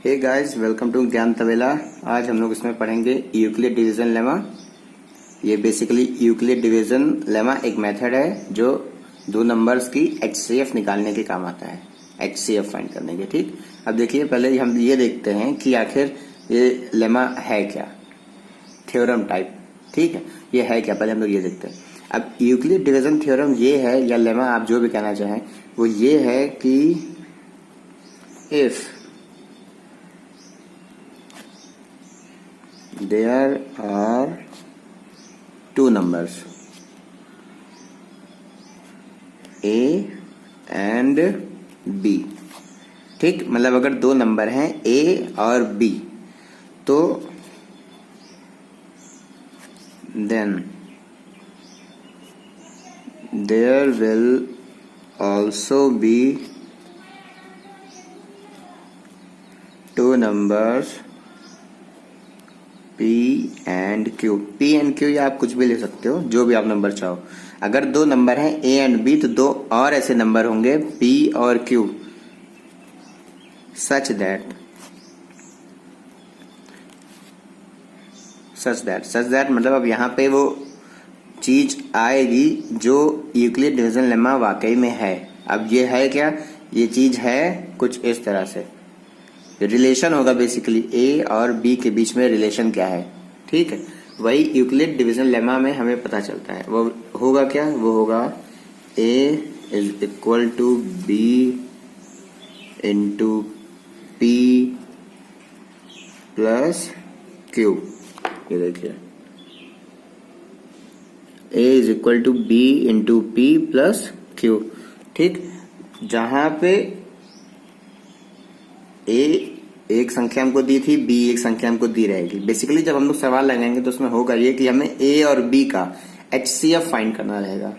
Hey guys, welcome to ज्ञान तबेला। आज हम लोग इसमें पढ़ेंगे यूक्लिड डिवीजन लेमा। ये बेसिकली यूक्लिड डिवीजन लेमा एक मेथड है जो दो नंबर्स की HCF निकालने के काम आता है, HCF फाइंड करने के। ठीक, अब देखिए, पहले हम ये देखते हैं कि आखिर ये लेमा है क्या, थ्योरम टाइप। ठीक है, ये है क्या, पहले हम लोग ये देखते हैं। अब यूक्लिड डिवीजन थ्योरम ये है, या लेमा आप जो भी कहना चाहें, वो ये है कि if there are two numbers A and B। ठीक, मतलब अगर दो नंबर हैं A और B तो then there will also be two numbers P and Q। P and Q या आप कुछ भी ले सकते हो, जो भी आप नंबर चाहो। अगर दो नंबर हैं A and B तो दो और ऐसे नंबर होंगे P और Q, such that मतलब अब यहाँ पे वो चीज आएगी जो यूक्लिड डिवीजन लेमा वाकई में है। अब ये है क्या, ये चीज है कुछ इस तरह से, रिलेशन होगा बेसिकली A और B के बीच में रिलेशन क्या है। ठीक है, वही यूक्लिड डिवीजन लेमा में हमें पता चलता है। वो होगा क्या, वो होगा A is equal to B into P plus Q। ये देखिए, A is equal to B into P plus Q। ठीक, जहां पे A एक संख्या हमको दी थी, B एक संख्या हमको दी रहेगी। बेसिकली जब हम लोग सवाल लगाएंगे तो उसमें होगा ये कि हमें A और B का HCF फाइंड करना रहेगा।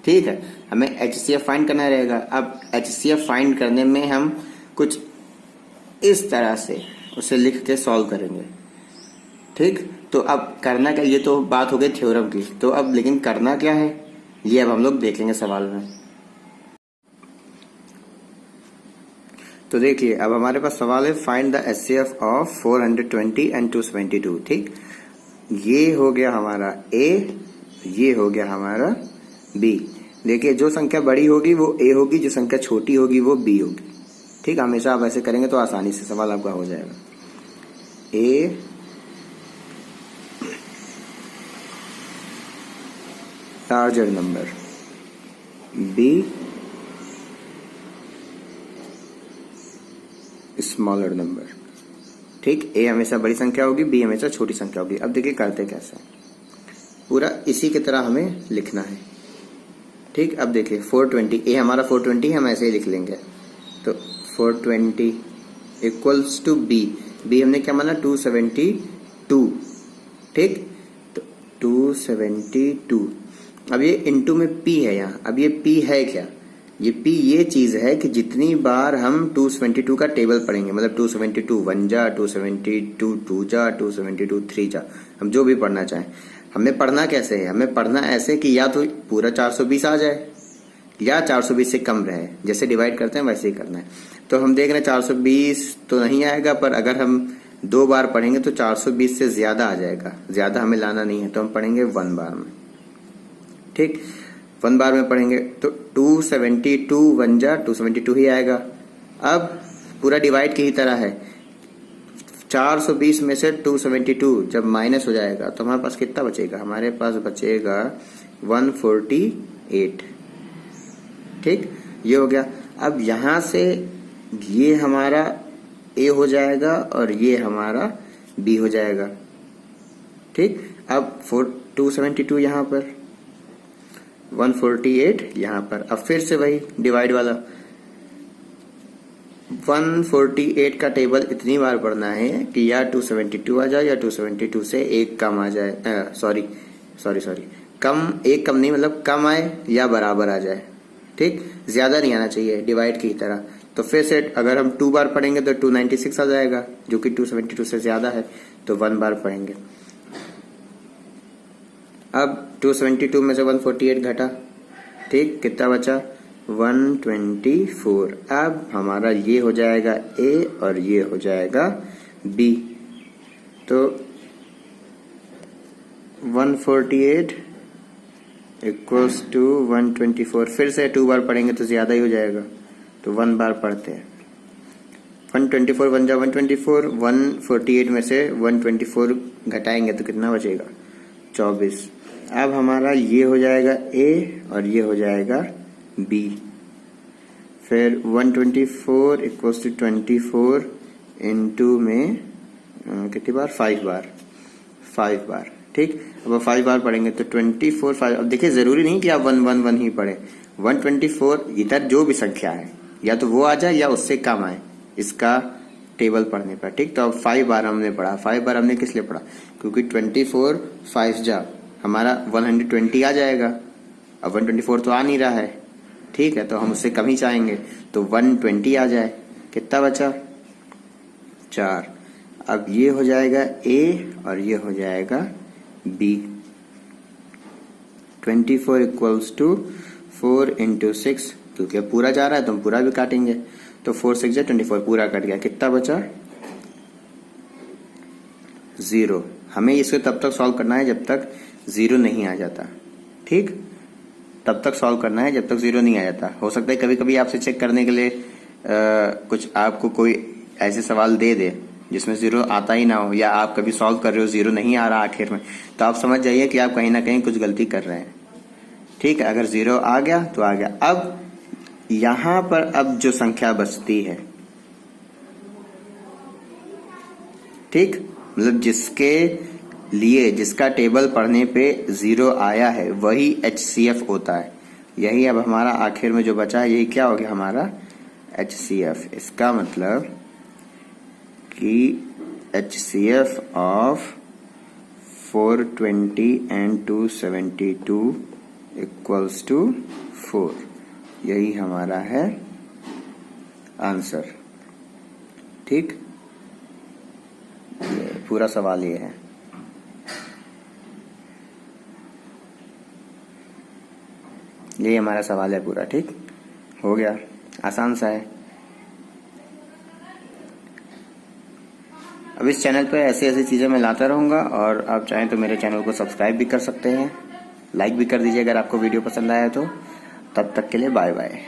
ठीक है, हमें HCF फाइंड करना रहेगा। अब HCF फाइंड करने में हम कुछ इस तरह से उसे लिख के सॉल्व करेंगे। ठीक, तो अब करना क्या, ये तो बात हो गई थ्योरम की। तो अब लेकिन करना क्या है, ये अब हम लोग देखेंगे सवाल में। तो देखिए, अब हमारे पास सवाल है find the HCF of 420 and 272। ठीक, ये हो गया हमारा A, ये हो गया हमारा B। देखिए, जो संख्या बड़ी होगी वो A होगी, जो संख्या छोटी होगी वो B होगी। ठीक, हमेशा आप ऐसे करेंगे तो आसानी से सवाल आपका हो जाएगा। A larger number, B smaller number. ठीक, A हमेशा बड़ी संख्या होगी, B हमेशा छोटी संख्या होगी। अब देखिए करते कैसे, पूरा इसी की तरह हमें लिखना है। ठीक, अब देखिए 420, A हमारा 420 हम ऐसे ही लिख लेंगे। तो 420 इक्वल्स टू B हमने क्या माना, 272। ठीक, तो 272। अब ये इंटू में P है यहाँ। अब ये P है क्या, ये P ये चीज है कि जितनी बार हम 272 का टेबल पढ़ेंगे, मतलब 272 1 जा, 272 2 जा, 272 3 जा, हम जो भी पढ़ना चाहें। हमें पढ़ना कैसे है, हमें पढ़ना ऐसे कि या तो पूरा 420 आ जाए या 420 से कम रहे। जैसे डिवाइड करते हैं वैसे ही करना है। तो हम देख रहे हैं 420 तो नहीं आएगा, पर अगर हम दो बार पढ़ेंगे तो 420 से ज्यादा आ जाएगा। ज्यादा हमें लाना नहीं है, तो हम पढ़ेंगे 1 बार में। ठीक, 1 बार में पढ़ेंगे तो 272 1 जा 272 ही आएगा। अब पूरा डिवाइड की ही तरह है, 420 में से 272 जब माइनस हो जाएगा तो हमारे पास कितना बचेगा, हमारे पास बचेगा 148। ठीक, ये हो गया। अब यहां से ये हमारा A हो जाएगा और ये हमारा B हो जाएगा। ठीक, अब 272 यहां पर, 148 यहां पर। अब फिर से वही डिवाइड वाला, 148 का टेबल इतनी बार पढ़ना है कि या 272 आ जाए या 272 से एक कम आ जाए। सॉरी, कम, एक कम नहीं, मतलब कम आए या बराबर आ जाए। ठीक, ज्यादा नहीं आना चाहिए, डिवाइड की तरह। तो फिर से अगर हम 2 बार पढ़ेंगे तो 296 आ जाएगा, जो कि 272 से ज्यादा है। तो 1 बार पढ़ेंगे। अब 272 में से 148 घटा, ठीक, कितना बचा 124। अब हमारा ये हो जाएगा A और ये हो जाएगा B। तो 148 इक्वल्स टू 124। फिर से 2 बार पढ़ेंगे तो ज़्यादा ही हो जाएगा, तो 1 बार पढ़ते हैं। 124 1 जा 124, 148 में से 124 घटाएंगे तो कितना बचेगा? 24। अब हमारा ये हो जाएगा A और ये हो जाएगा B। फिर 124 इक्वल्स टू 24 इंटू में कितनी बार? 5 बार, 5 बार। ठीक, अब 5 बार पढ़ेंगे तो 24 5। अब देखिए जरूरी नहीं कि आप 1 1 1 ही पढ़े। 124 इधर जो भी संख्या है या तो वो आ जाए या उससे कम आए इसका टेबल पढ़ने पर। ठीक, तो अब 5 बार हमने पढ़ा। 5 बार हमने किस लिए पढ़ा? क्योंकि 24 5 जा हमारा 120 आ जाएगा। अब 124 तो आ नहीं रहा है, ठीक है, तो हम उससे कम ही चाहेंगे, तो 120 आ जाए। कितना बचा? 4। अब ये हो जाएगा A और ये हो जाएगा B। 24 इक्वल्स टू 4 इंटू 6, क्योंकि अब पूरा जा रहा है तो हम पूरा भी काटेंगे, तो 4 6 जा 24, पूरा कट गया। कितना बचा? 0। हमें इसको तब तक सॉल्व करना है जब तक 0 नहीं आ जाता। ठीक, तब तक सॉल्व करना है जब तक 0 नहीं आ जाता। हो सकता है कभी कभी आपसे चेक करने के लिए कुछ आपको कोई ऐसे सवाल दे दे जिसमें 0 आता ही ना हो, या आप कभी सॉल्व कर रहे हो 0 नहीं आ रहा आखिर में, तो आप समझ जाइए कि आप कहीं ना कहीं कुछ गलती कर रहे हैं। ठीक है, अगर 0 आ गया तो आ गया। अब यहां पर अब जो संख्या बचती है, ठीक, मतलब जिसके लिए जिसका टेबल पढ़ने पे 0 आया है वही HCF होता है। यही अब हमारा आखिर में जो बचा है यही क्या हो गया? हमारा HCF। इसका मतलब कि HCF of 420 and 272 equals to 4। यही हमारा है आंसर। ठीक, पूरा सवाल ये है। यही हमारा सवाल है पूरा। ठीक, हो गया, आसान सा है। अब इस चैनल पे ऐसी ऐसी चीज़ें मैं लाता रहूँगा, और आप चाहें तो मेरे चैनल को सब्सक्राइब भी कर सकते हैं, लाइक भी कर दीजिए अगर आपको वीडियो पसंद आया तो। तब तक के लिए बाय बाय।